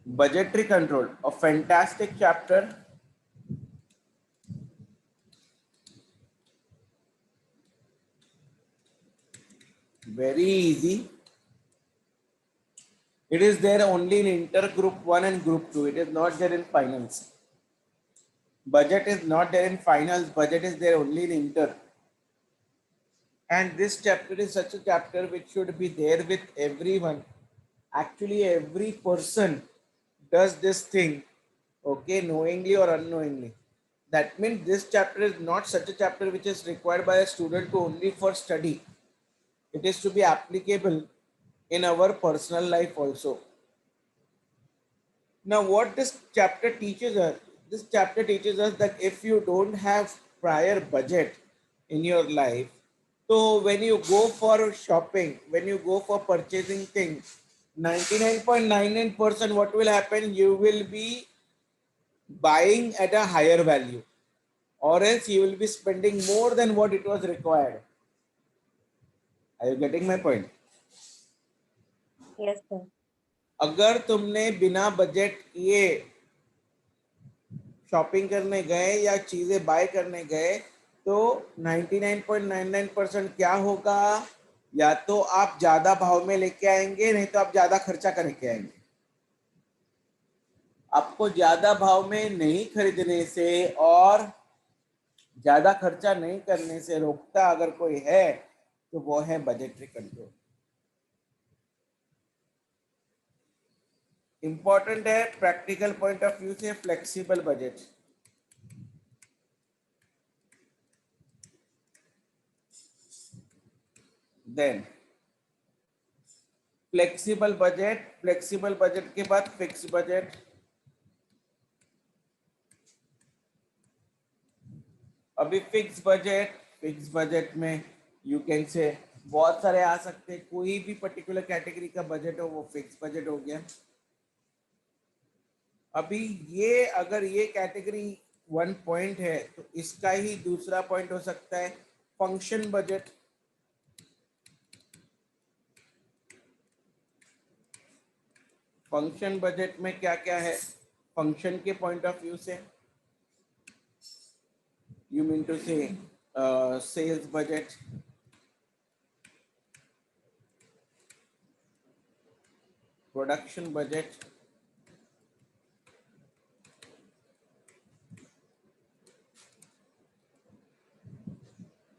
Budgetary control, a fantastic chapter. Very easy. It is there only in inter group 1 and group 2. It is not there in finals. Budget is not there in finals. Budget is there only in inter. And this chapter is such a chapter which should be there with everyone. Actually, every person does this thing, okay, knowingly or unknowingly. That means this chapter is not such a chapter which is required by a student to only for study. It is to be applicable in our personal life also. Now, what this chapter teaches us, this chapter teaches us that if you don't have prior budget in your life, so when you go for shopping, when you go for purchasing things, 99.99% what will happen, you will be buying at a higher value, or else you will be spending more than what it was required. Are you getting my point? Yes, sir. अगर तुमने बिना budget किए shopping करने गए या चीजें bye करने गए तो 99.99% क्या होगा, या तो आप ज्यादा भाव में लेके आएंगे, नहीं तो आप ज्यादा खर्चा करके आएंगे। आपको ज्यादा भाव में नहीं खरीदने से और ज्यादा खर्चा नहीं करने से रोकता अगर कोई है तो वो है बजटरी कंट्रोल। इंपॉर्टेंट है प्रैक्टिकल पॉइंट ऑफ व्यू से flexible budget. Then flexible budget के बाद फिक्स बजट। अभी फिक्स बजट में यू कैन से बहुत सारे आ सकते हैं, कोई भी पर्टिकुलर कैटेगरी का बजट हो वो फिक्स बजट हो गया। अभी ये अगर ये कैटेगरी 1 पॉइंट है तो इसका ही दूसरा पॉइंट हो सकता है फंक्शन बजट। फंक्शन बजट में क्या क्या है, फंक्शन के पॉइंट ऑफ व्यू से you mean to say sales budget, production budget,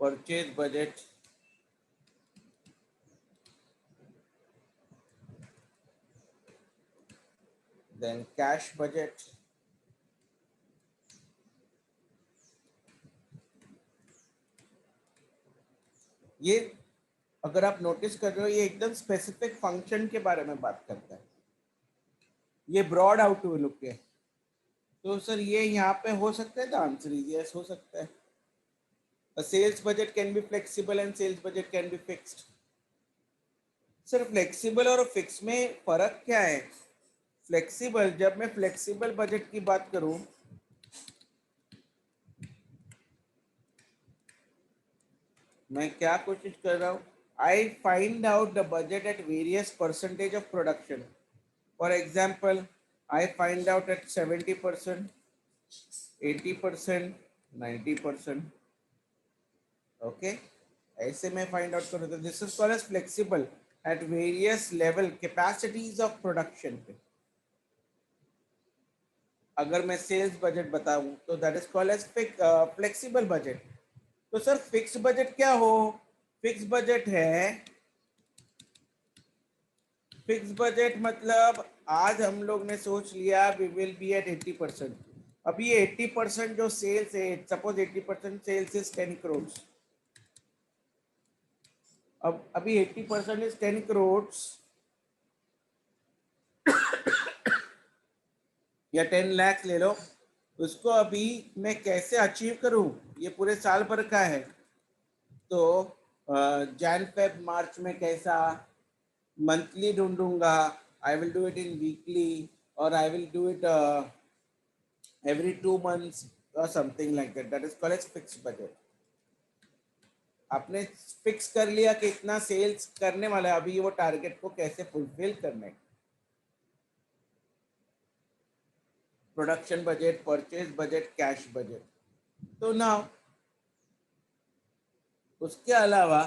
purchase budget, then cash budget. ये अगर आप नोटिस कर रहे हो ये एकदम स्पेसिफिक फंक्शन के बारे में बात करता है, ये ब्रॉड आउटलुक है। तो सर ये यहाँ पे हो सकता है, तो आंसर इज यस हो सकता है। Sales budget can be flexible and sales budget can be fixed. Sir flexible और फिक्स में फर्क क्या है? फ्लेक्सिबल, जब मैं फ्लेक्सिबल बजट की बात करूं, मैं क्या कोशिश कर रहा हूं, I find out the budget at various percentage of production. For example, I find out at 70%, 80%, 90%। Okay, ऐसे मैं फाइंड आउट करूँ तो this is called as flexible at various level capacities of production पे। अगर मैं सेल्स बजट बताऊं तो that is called as flexible budget. तो सर फिक्स बजट क्या हो? फिक्स बजट है, फिक्स बजट मतलब आज हम लोग ने सोच लिया वी विल बी एट 80%। अभी ये 80% जो सेल्स है, सपोज 80% सेल्स इज 10 करोड़। अब अभी 80% इज 10 करोड़ या 10 लाख ले लो, उसको अभी मैं कैसे अचीव करूं, ये पूरे साल भर का है। तो जैन फेब मार्च में कैसा, मंथली ढूंढूंगा, I will do it in weekly, और I will do it every 2 months or something like that. That is called as fixed budget. आपने फिक्स कर लिया कि इतना सेल्स करने वाला है, अभी वो टारगेट को कैसे फुलफिल करना है। Production budget, purchase budget, cash budget. तो नाउ उसके अलावा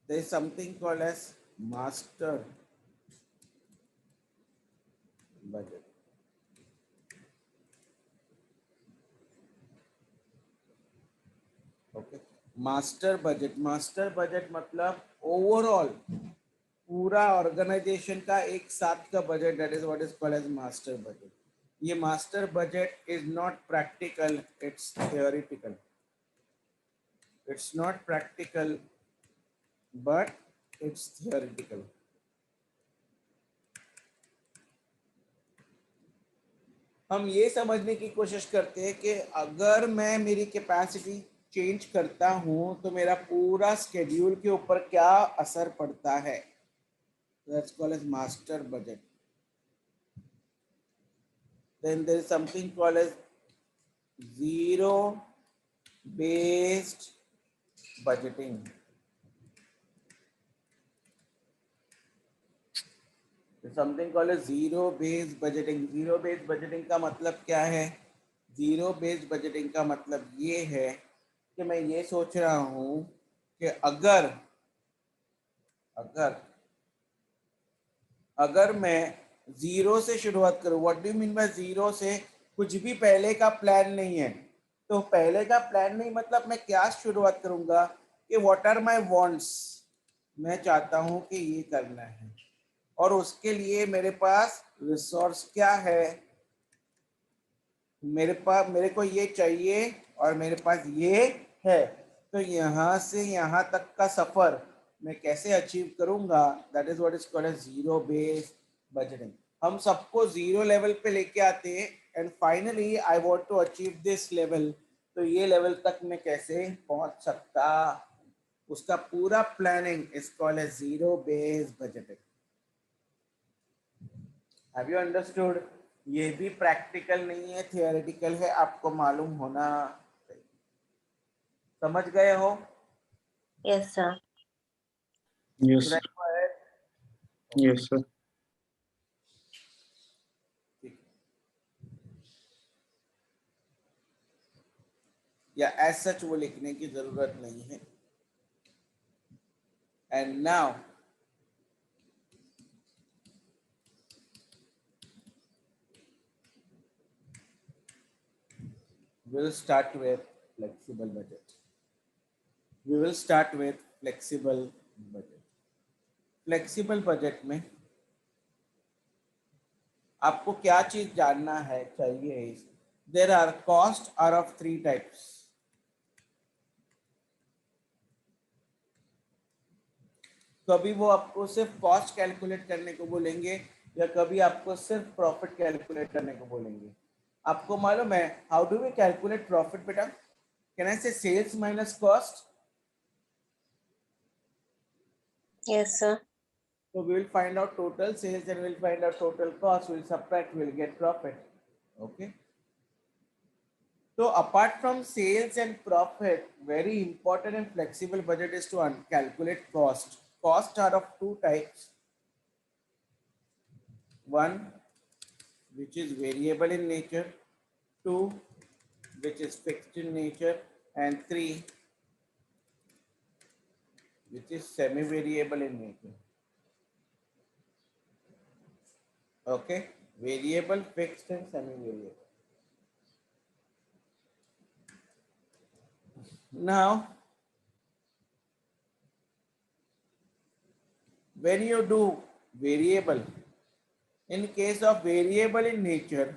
there is something called as master budget. Okay, master budget मतलब ओवरऑल पूरा ऑर्गेनाइजेशन का एक साथ का budget, that is what is called as master budget. ये master budget is not practical, it's theoretical. It's not practical but it's theoretical. हम ये समझने की कोशिश करते हैं कि अगर मैं मेरी कैपेसिटी चेंज करता हूं तो मेरा पूरा स्केड्यूल के ऊपर क्या असर पड़ता है. That's called as master budget. Then there is something called as zero based budgeting. Something called as zero based budgeting. Zero based budgeting का मतलब क्या है? जीरो बेस्ड बजटिंग का मतलब ये है कि मैं ये सोच रहा हूँ कि अगर अगर अगर मैं जीरो से शुरुआत करूँ, what do you mean by zero से? कुछ भी पहले का प्लान नहीं है. तो पहले का प्लान नहीं मतलब मैं क्या शुरुआत करूंगा कि व्हाट आर माय वांट्स. मैं चाहता हूं कि ये करना है और उसके लिए मेरे पास रिसोर्स क्या है. मेरे को ये चाहिए और मेरे पास ये है. तो यहाँ से यहाँ तक का सफर मैं कैसे अचीव करूंगा, that is what is called as zero based budgeting. हम सबको जीरो लेवल पे लेके आते हैं and finally I want to achieve this level. तो ये लेवल तक मैं कैसे पहुंच सकता, उसका पूरा planning is called as zero based budgeting. Have you understood? ये भी प्रैक्टिकल नहीं है, थियोरेटिकल है, आपको मालूम होना चाहिए. समझ गए हो? Yes, sir. Yes, Should sir. I go ahead? Yes, sir. ठीक. या एज सच वो लिखने की जरूरत नहीं है. And now we'll start with flexible budget. We will start with flexible budget. Flexible budget में आपको क्या चीज जानना है चाहिए. There are costs are of three types. कभी वो आपको सिर्फ कॉस्ट कैलकुलेट करने को बोलेंगे या कभी आपको सिर्फ प्रॉफिट कैलकुलेट करने को बोलेंगे. आपको मालूम है how do we calculate profit बेटा? Can I say sales minus cost? Yes, sir. So we will find out total sales and we'll find out total cost. We'll subtract, we'll get profit. Okay. So apart from sales and profit, very important and flexible budget is to calculate cost. Costs are of two types. One, which is variable in nature. Two, which is fixed in nature. And three, which is semi-variable in nature. Okay, variable, fixed, and semi-variable. Now, when you do variable, in case of variable in nature,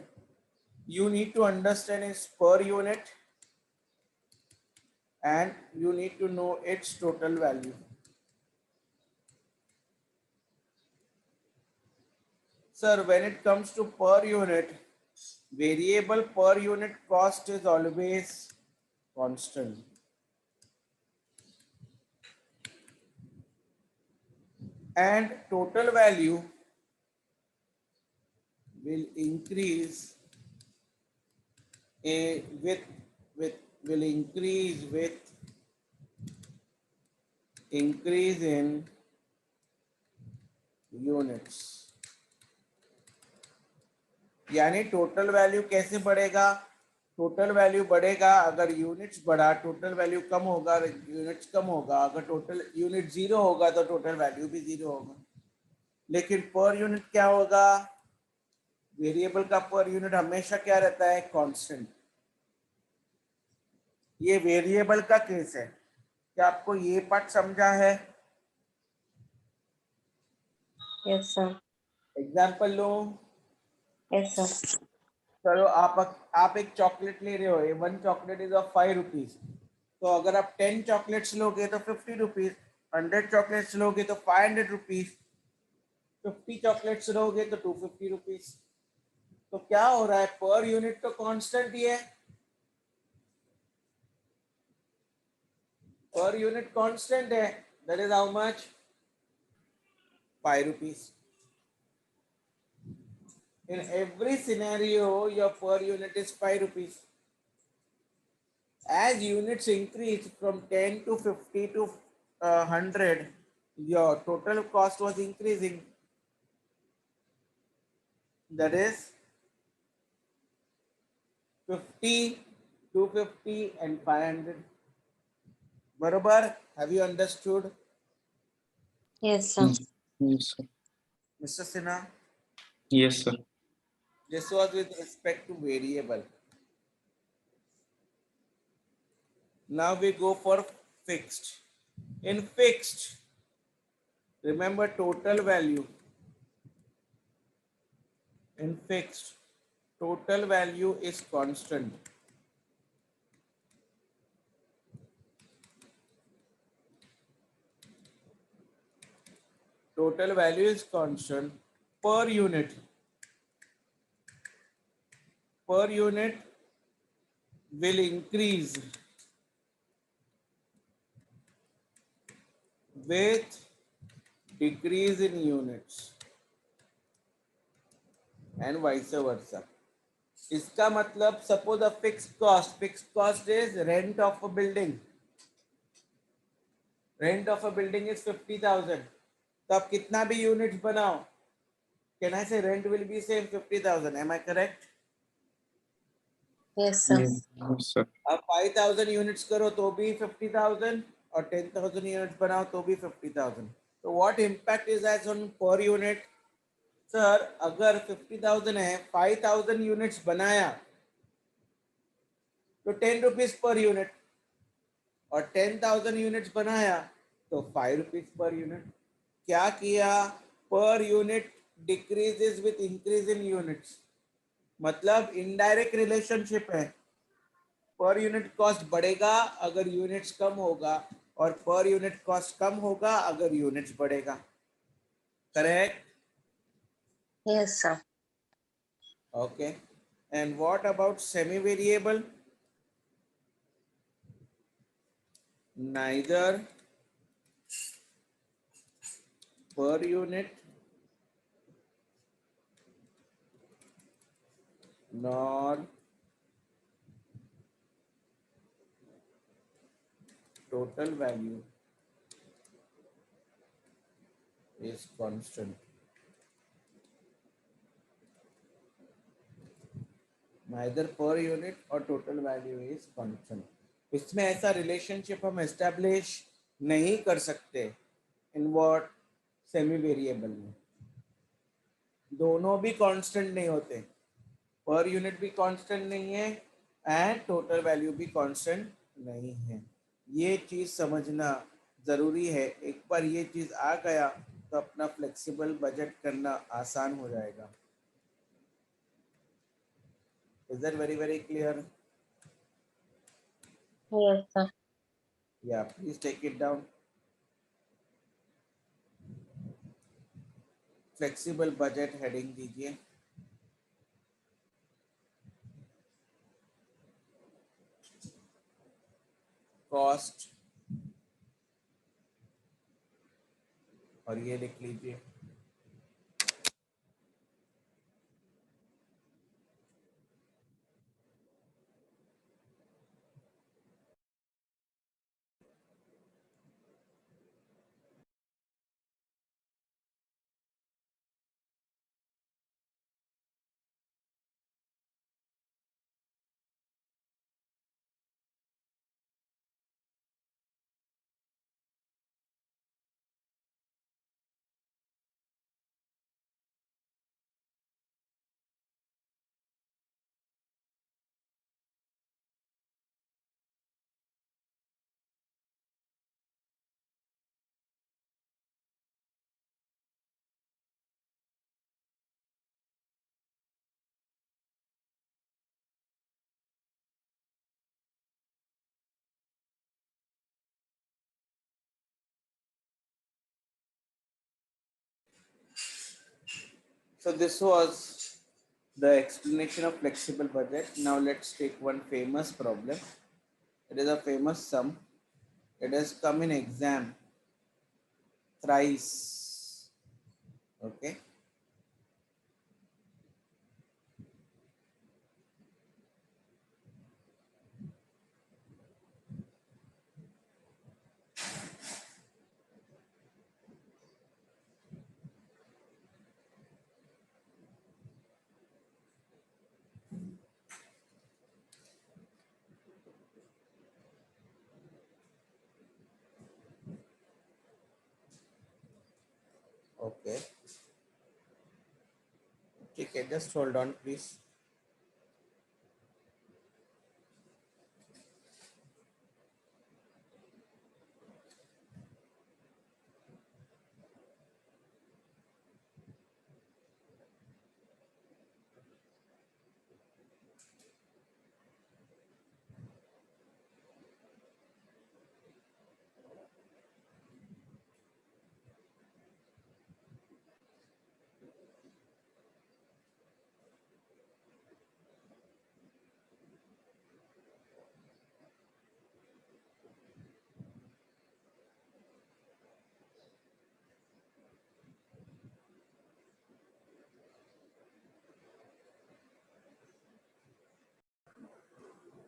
you need to understand its per unit and you need to know its total value. Sir, when it comes to per unit, variable per unit cost is always constant. And total value will increase will increase with increase in units. यानी total value कैसे बढ़ेगा? Total value बढ़ेगा अगर units बढ़ा, total value कम होगा units कम होगा, अगर total unit zero होगा तो टोटल वैल्यू भी जीरो होगा। लेकिन पर यूनिट क्या होगा? वेरिएबल का पर यूनिट हमेशा क्या रहता है? कांस्टेंट। ये वेरिएबल का केस है। क्या आपको ये पार्ट समझा है? Yes, sir. एग्जाम्पल लो। Yes, sir. चलो आप एक चॉकलेट ले रहे हो, ये 1 चॉकलेट इज ऑफ 5 रुपीज। तो अगर आप 10 चॉकलेट्स लोगे तो 50 रुपीज, 100 चॉकलेट्स लोगे तो 500 रुपीज, 50 चॉकलेट्स लोगे तो 250 रुपीज। तो क्या हो रहा है? पर यूनिट तो कांस्टेंट ही है, पर यूनिट कांस्टेंट है। That is how much? 5 rupees. In every scenario your per unit is 5 rupees. As units increase from 10 to 50 to 100, your total cost was increasing. That is 50, 250 and 500. Barabar, have you understood? Yes, sir. Yes, sir. Mr. Sinha, Yes, sir. this was with respect to variable. Now we go for fixed. In fixed, remember total value. In fixed, total value is constant. Total value is constant per unit. Per unit will increase with decrease in units and vice versa. इसका मतलब suppose a fixed cost is rent of a building. Rent of a building is 50,000. तो आप कितना भी units बनाओ, can I say rent will be same 50,000? Am I correct? Yes, sir. Yes, sir. अब 5,000 units करो तो भी 50,000 और 10,000 यूनिट्स बनाओ तो भी 50,000। तो what impact is as on per unit? Sir अगर 50,000 है, 5,000 यूनिट्स बनाया तो 10 रुपीज पर यूनिट, और 10,000 यूनिट्स बनाया तो 5 रुपीज पर यूनिट। क्या किया? Per unit decreases with increase in units, मतलब इनडायरेक्ट रिलेशनशिप है। पर यूनिट कॉस्ट बढ़ेगा अगर यूनिट्स कम होगा, और पर यूनिट कॉस्ट कम होगा अगर यूनिट्स बढ़ेगा। Correct? Yes, sir. Okay. And what about semi variable? Neither per unit nor total value is constant. Neither per unit or total value is constant. इसमें ऐसा relationship हम establish नहीं कर सकते in what? Semi variable में दोनों भी constant नहीं होते, पर यूनिट भी कांस्टेंट नहीं है एंड टोटल वैल्यू भी कांस्टेंट नहीं है। ये चीज समझना जरूरी है। एक बार ये चीज आ गया तो अपना फ्लेक्सिबल बजट करना आसान हो जाएगा। Is that very clear? Yes, sir. Yeah, please take it down. Flexible budget heading दीजिए। कॉस्ट और ये लिख लीजिए So this was the explanation of flexible budget. Now let's take one famous problem. It is a famous sum. It has come in exam thrice. Okay. Okay. Okay, just hold on, please.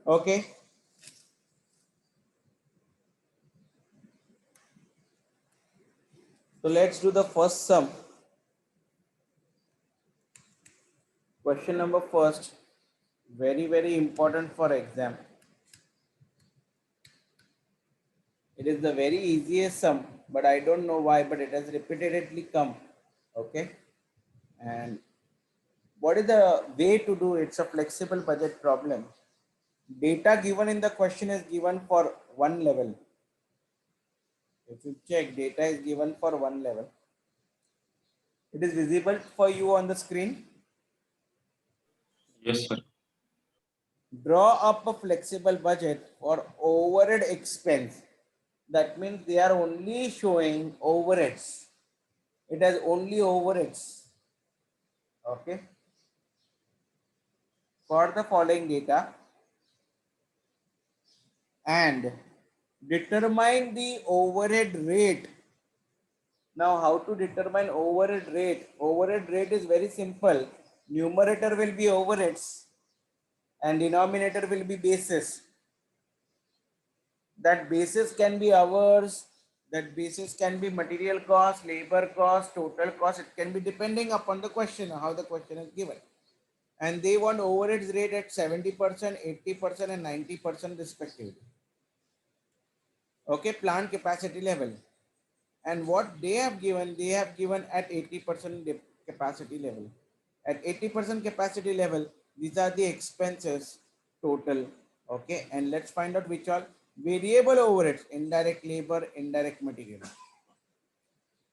Okay. So let's do the first sum. Question number first. Very, very important for exam. It is the very easiest sum, but I don't know why, but it has repeatedly come. Okay. And what is the way to do? It's a flexible budget problem. Data given in the question is given for one level. If you check, data is given for one level. It is visible for you on the screen. Yes, sir. Draw up a flexible budget for overhead expense. That means they are only showing overheads. It has only overheads. Okay. For the following data and determine the overhead rate. Now, how to determine overhead rate? Overhead rate is very simple. Numerator will be overheads and denominator will be basis. That basis can be hours, that basis can be material cost, labor cost, total cost. It can be depending upon the question, how the question is given. And they want overheads rate at 70%, 80% and 90% respectively. Okay, plant capacity level. And what they have given at 80% capacity level. At 80% capacity level, these are the expenses total. Okay, and let's find out which are variable overheads: indirect labor, indirect material.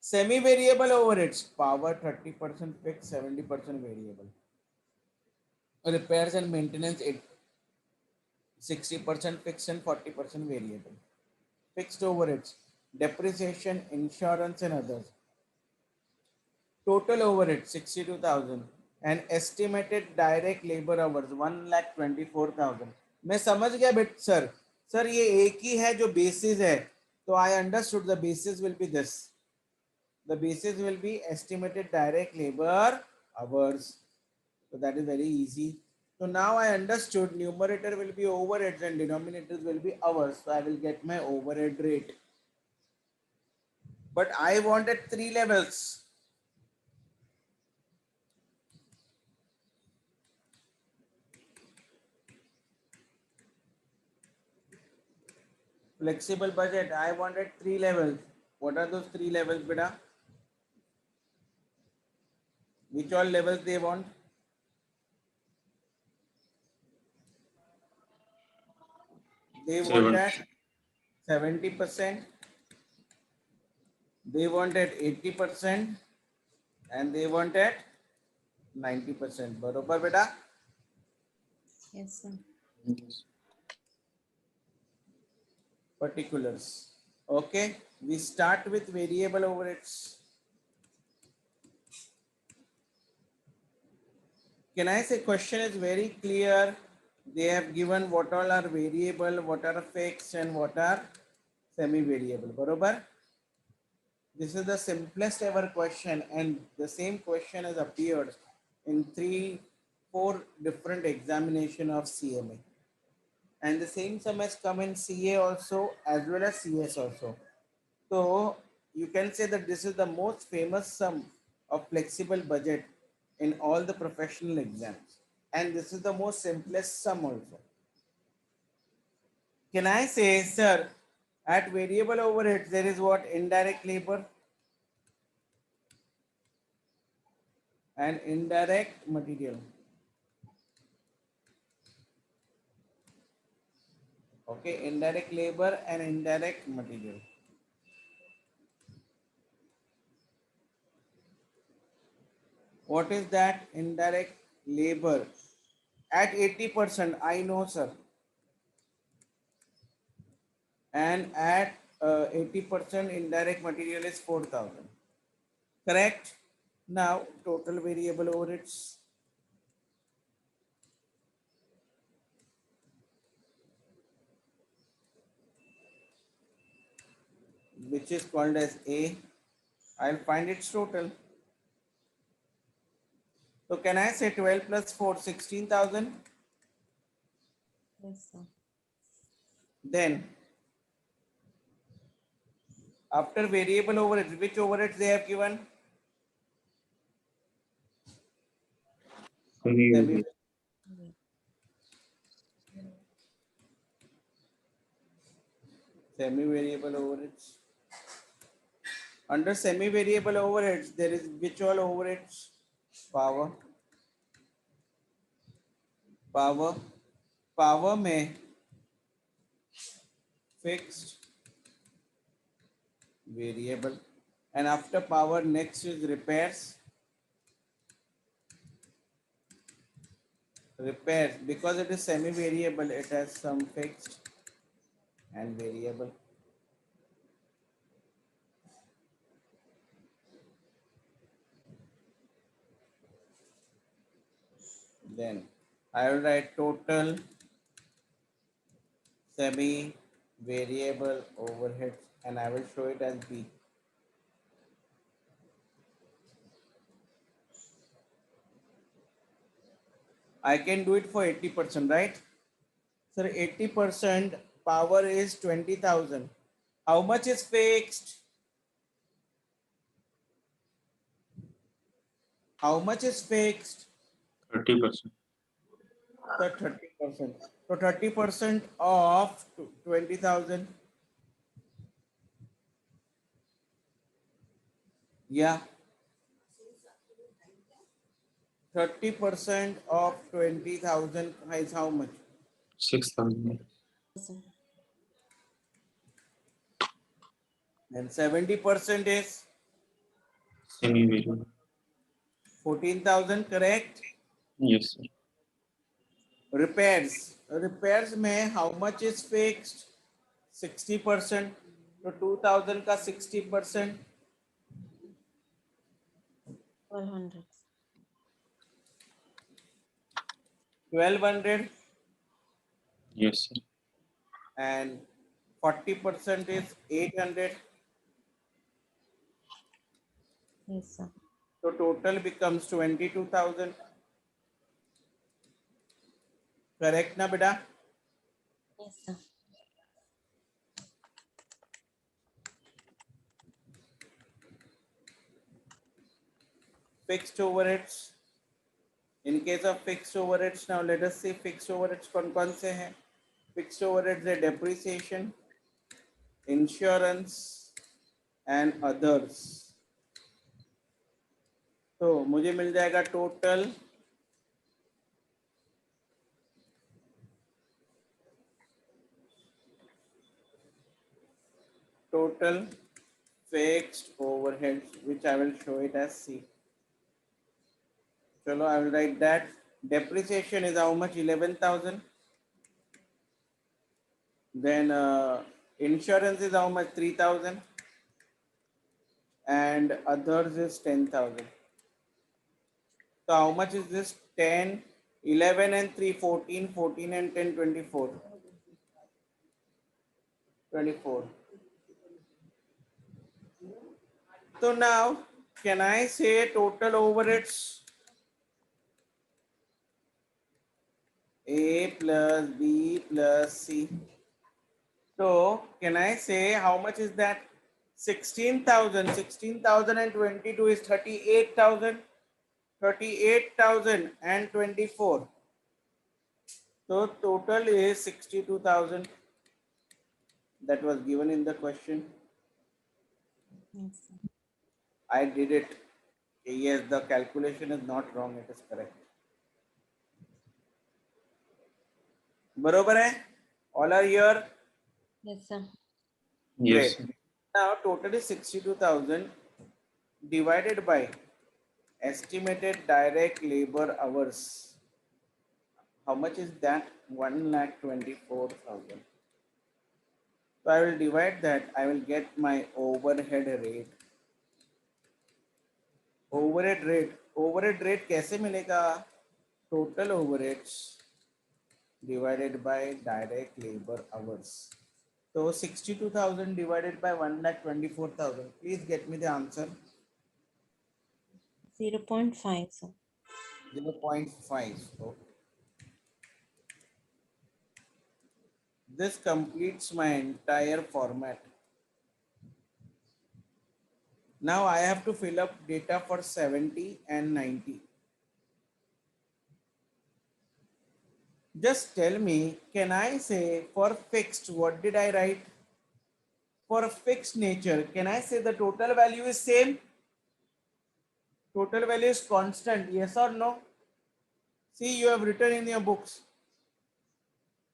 Semi-variable overheads: power 30% fixed, 70% variable. Repairs and maintenance 60% fixed and 40% variable. Fixed overheads: depreciation, insurance and others. Total overhead 62,000 and estimated direct labor hours 1,24,000. मैं समझ गया बेट sir ये एक ही है जो basis है तो I understood the basis will be this. The basis will be estimated direct labor hours. So that is very easy. So now I understood numerator will be overheads and denominators will be hours. So I will get my overhead rate. But I wanted 3 levels. Flexible budget, I wanted 3 levels. What are those 3 levels, beta? Which all levels they want? They want at 70%, they want at 80%, and they want at 90%. Barobar, beta? Yes, sir. Yes. Particulars. Okay, we start with variable overheads. Can I say question is very clear? They have given what all are variable, what are fixed, and what are semi-variable. Barobar? This is the simplest ever question, and the same question has appeared in 4 different examination of CMA. And the same sum has come in CA also as well as CS also. So you can say that this is the most famous sum of flexible budget in all the professional exams. And this is the most simplest sum also. Can I say, sir, at variable overhead, there is what? Indirect labor and indirect material. Okay, indirect labor and indirect material. What is that indirect labor? At 80%, I know, sir. And at 80% indirect material is 4,000. Correct? Now, total variable overheads. Which is called as A. I'll find its total. So can I say 12 plus 4, 16,000? Yes, sir. Then after variable overheads, which overheads they have given? Semi-variable. Semi-variable overheads. Under semi-variable overheads, there is which all overheads? Power. Power. Power में fixed, variable, and after power next is repairs. Repairs, because it is semi-variable, it has some fixed and variable. Then I will write total semi-variable overheads and I will show it as B. I can do it for 80%, right? Sir, 80% power is 20,000. How much is fixed? How much is fixed? 30%. Sir, 30%. So 30% of 20,000. Yeah. 30% of 20,000 is how much? 6,000. Yes, sir. And 70% is Semi-variable. 14,000, correct? Yes, sir. Repairs. Repairs में how much is fixed? 60%. तो 2,000 का 60%. 1,200. 1,200 Yes, sir. and 40% is 800. Yes, sir. So total becomes 22,000. Correct na beta? Yes, sir. Fixed overheads. In case of fixed overheads, now let us see fixed overheads कौन से हैं? Fixed overheads है depreciation, insurance and others. तो मुझे मिल जाएगा total fixed overheads, which I will show it as C. Chalo, I will write that. Depreciation is how much? 11,000. Then insurance is how much? 3,000. And others is 10,000. So how much is this? 10, 11 and 3, 14, 14 and 10, 24. 24. So now, can I say total overheads? A plus B plus C. So can I say how much is that? 16,000. 16,022 is 38,000. 38,024. So total is 62,000. That was given in the question. Yes, sir. I did it. Yes, the calculation is not wrong. It is correct. बरोबर है? All are here. Yes, sir. Yes, Great. sir. Now total is 62,000 divided by estimated direct labor hours. How much is that? 1,24,000. So I will divide that. I will get my overhead rate. Overhead rate. Overhead rate कैसे मिलेगा? Total overheads divided by direct labor hours. So 62,000 divided by 1,24,000. Please get me the answer. 0.5, sir. 0.5. So this completes my entire format. Now I have to fill up data for 70 and 90. Just tell me, can I say for fixed, what did I write? For fixed nature, can I say the total value is same? Total value is constant, yes or no? See, you have written in your books.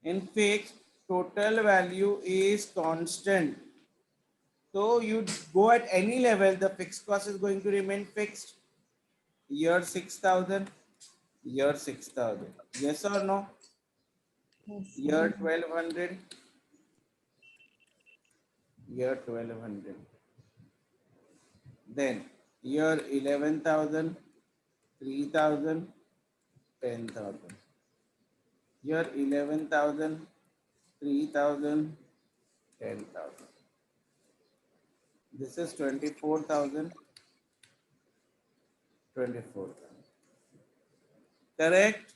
In fixed, total value is constant. So you go at any level, the fixed cost is going to remain fixed. Year 6,000, year 6,000. Yes or no? Yes, sir. Year 1,200, year 1,200. Then year 11,000, 3,000, 10,000. Year 11,000, 3,000, 10,000. This is 24,000, 24,000. Correct?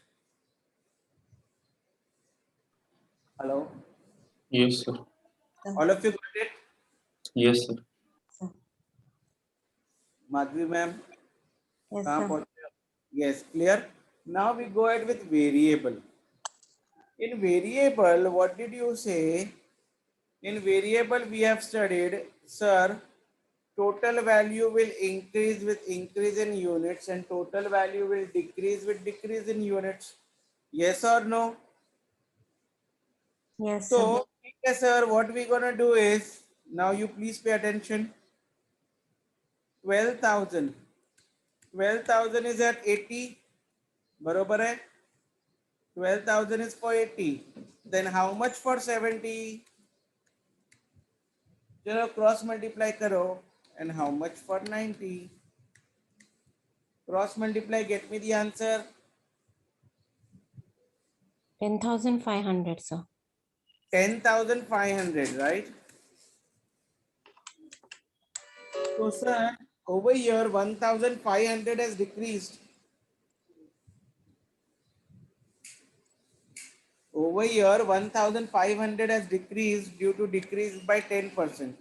Hello? Yes, sir. Sir. All of you got it? Yes, sir. Sir. Madhvi ma'am? Yes, कहाँ sir. पहुंचे? Yes, clear. Now we go ahead with variable. In variable, what did you say? In variable, we have studied, sir, total value will increase with increase in units and total value will decrease with decrease in units. Yes or no? Yes, sir. So, yes, sir, what we gonna do is, now you please pay attention. 12,000. 12,000 is at 80. बरोबर है? 12,000 is for 80. Then how much for 70? चलो cross multiply करो. And how much for 90? Cross multiply, get me the answer. 10,500, sir. 10,500, right? So, sir, over here 1,500 has decreased. Over here 1,500 has decreased due to decrease by 10%.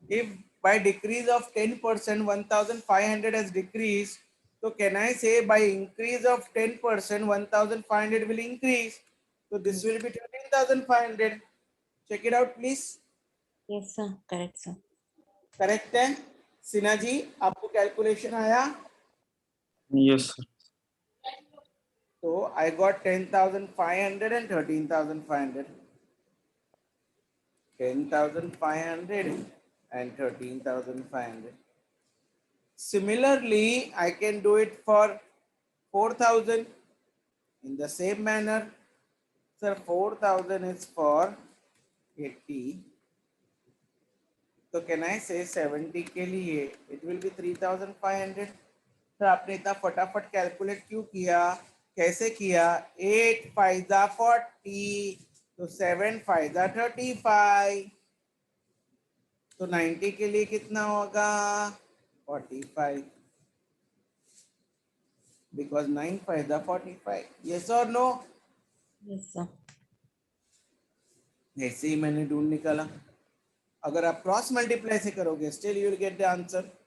If by decrease of 10%, 1,500 has decreased, so can I say by increase of 10%, 1,500 will increase? So this will be 13,500. Check it out, please. Yes, sir. Correct, sir. Correct है? सिन्हा जी, आपको calculation आया? Yes, sir. तो I got 10,500 and 13,500. 10,500 and 13,500. Similarly, I can do it for 4,000 in the same manner. Sir, 4,000 is for 80. So can I say 70 के लिए it will be 3,500. तो आपने इतना फटाफट कैलकुलेट क्यों किया, कैसे किया? 8 5 40, तो 7 5 35, तो 90 के लिए कितना होगा? 45, बिकॉज 9 5 45. यस और नो? Yes, sir. ऐसे ही मैंने ढूंढ निकाला. अगर आप क्रॉस मल्टीप्लाई से करोगे still you will get the answer.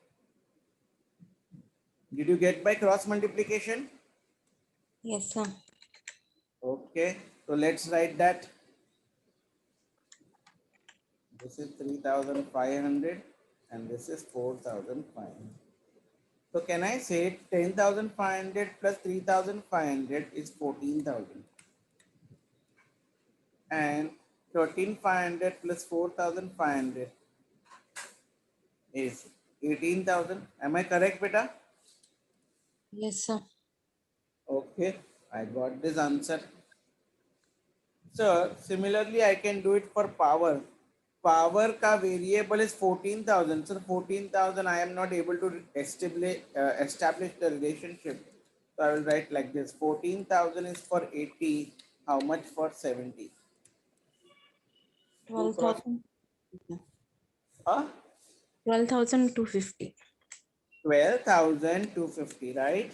Did you get by cross multiplication? Yes, sir. Okay, so let's write that. This is 3,500 and this is 4,500. So can I say 10,500 plus 3,500 is 14,000 and 13,500 plus 4,500 is 18,000. Am I correct, beta? Yes, sir. Okay, I got this answer. So similarly, I can do it for power. Power ka variable is 14,000. So 14,000, I am not able to establish the relationship. So I will write like this: 14,000 is for 80. How much for 70? Do cross. 12,000. Huh? 12,250. 12,250, right?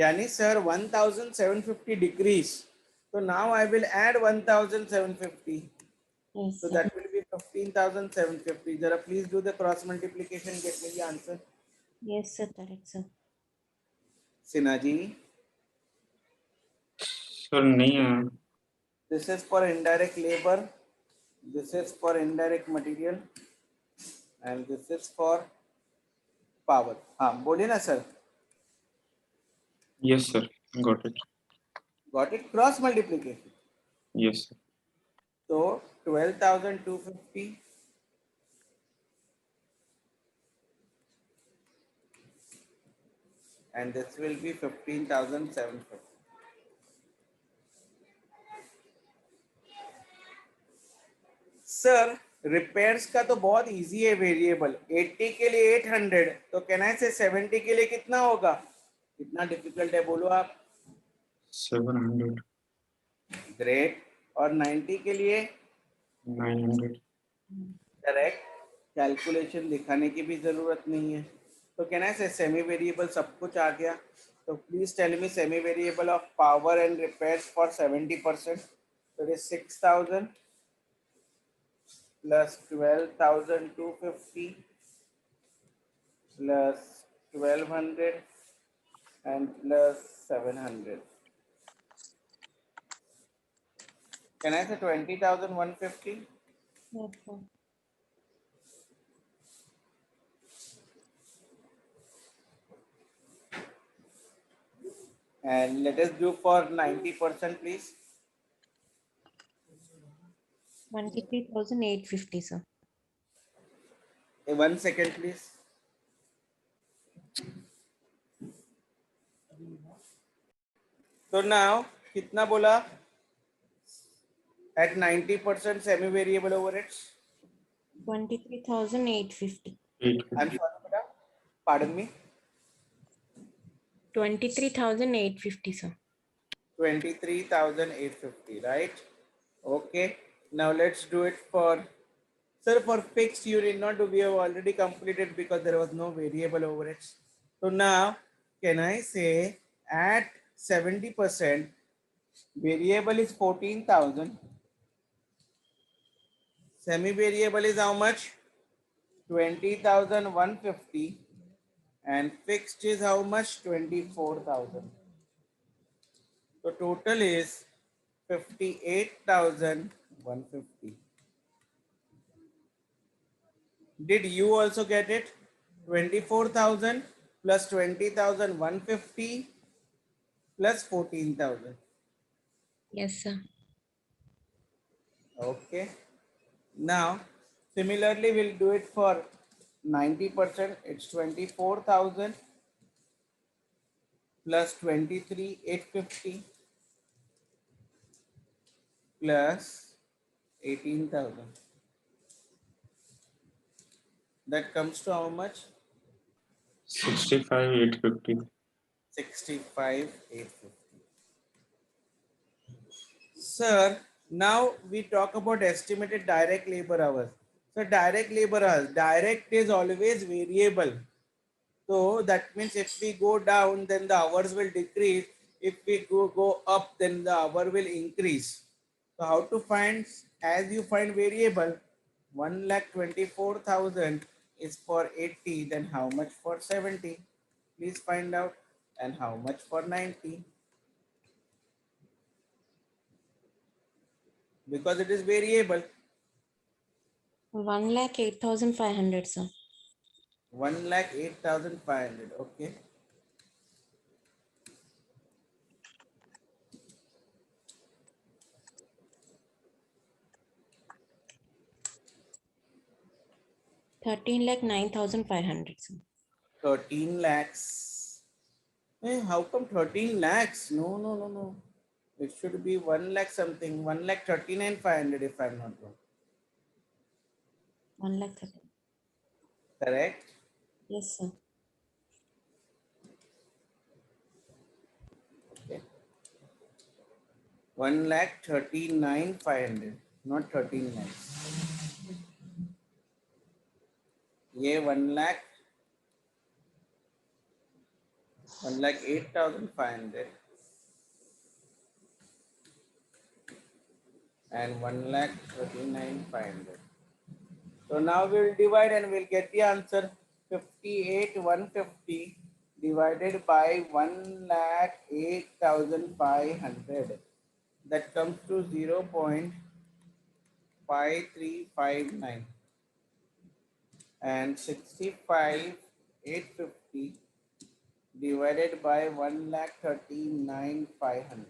Yani sir, 1,750 decrease. So now I will add 1,750. Yes, So sir. that will be 15,750. Jara please do the cross multiplication. Get me the answer. Yes, sir. Correct, sir. Sinaji, sir नहीं है. this is for indirect labor. This is for indirect material. And this is for power. हाँ बोलिए ना sir. Yes, sir. Got it. Got it? Cross multiplication. Yes, sir. So 12,250 and this will be 15,750. Sir repairs का तो बहुत easy है variable. 80 के लिए 800, तो कैन आई से 70 के लिए कितना होगा? कितना डिफिकल्ट है बोलो आप? 700, ग्रेट. और 90 के लिए? 900. करेक्ट. कैलकुलेशन दिखाने की भी जरूरत नहीं है. तो कैन आई से सेमी वेरिएबल सब कुछ आ गया. तो please tell me semi variable of power and repairs for 70%. तो इट इज 6,000 plus 12,250 plus 1,200 and plus 700. Can I say 20,150? Yes, sir. And let us do for 90%, please. 23,850, sir. 1 second, please. So now, कितना बोला? At 90% semi-variable overheads. 23,850. I'm sorry, beta. Pardon me. 23,850, sir. 23,850, right? Okay. Now let's do it for. Sir, for fixed, you did not do. We have already completed because there was no variable overheads. So now, can I say at 70%, variable is 14,000. Semi-variable is how much? 20,150. And fixed is how much? 24,000. So total is 58,150. Did you also get it? 24,000 plus 20,150 plus 14,000. Yes, sir. Okay. Now, similarly, we'll do it for 90%. It's 24,000 plus 23,850 plus 18,000. That comes to how much? 65,850. 65,850. Sir, now we talk about estimated direct labor hours. So direct labor hours, direct is always variable. So that means if we go down, then the hours will decrease. If we go up, then the hour will increase. So how to find? As you find variable, 1,24,000 is for 80. Then how much for 70? Please find out. And how much for 90? Because it is variable. 1,08,500, sir. 1,08,500. Okay. 13,09,500, sir. 13 lakhs. How come 13 lakhs? No, no, no, no. It should be 1 lakh something. 1,39,500 if I'm not wrong. 1,30,000. Correct? Yes, sir. Okay. 1,39,500. Not 13 lakhs. Yeah, 1,08,500 and 1,39,500. So now we'll divide and we'll get the answer. 58,150 divided by 1,08,500. That comes to 0.5359, and 65,850 divided by 1,39,500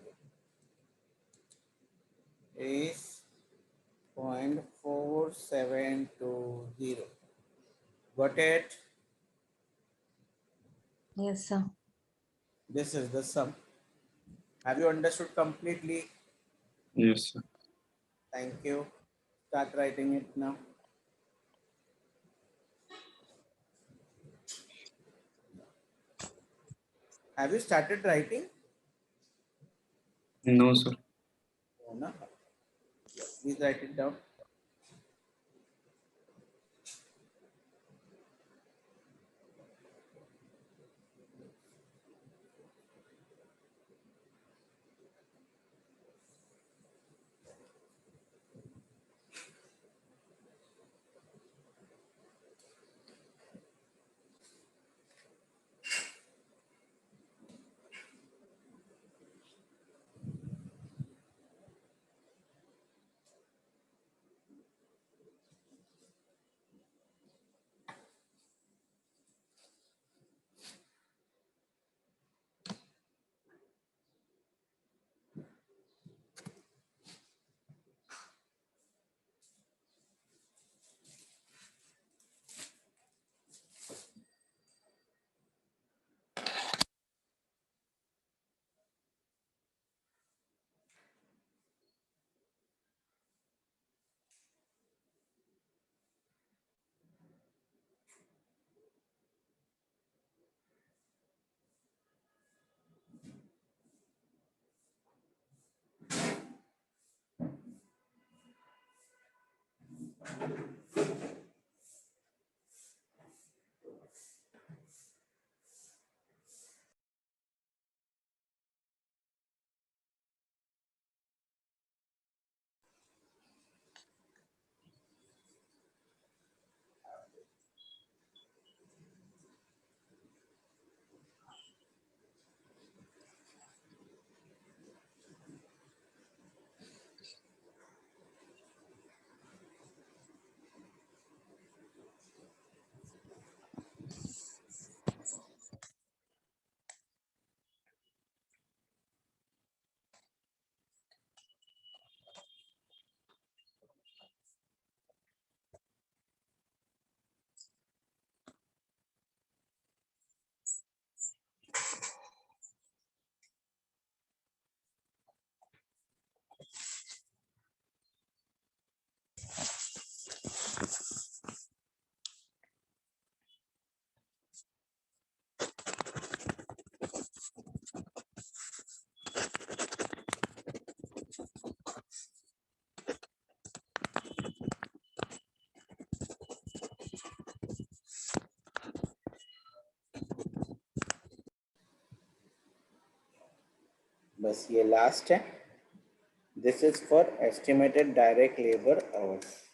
is 0.4720. Got it? Yes, sir. This is the sum. Have you understood completely? Yes, sir. Thank you. Start writing it now. Have you started writing? No, sir. No, no. Please write it down. बस ये last है. This is for estimated direct labor hours.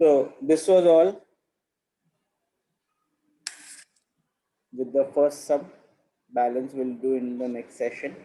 So this was all with the first sum. Balance we'll do in the next session.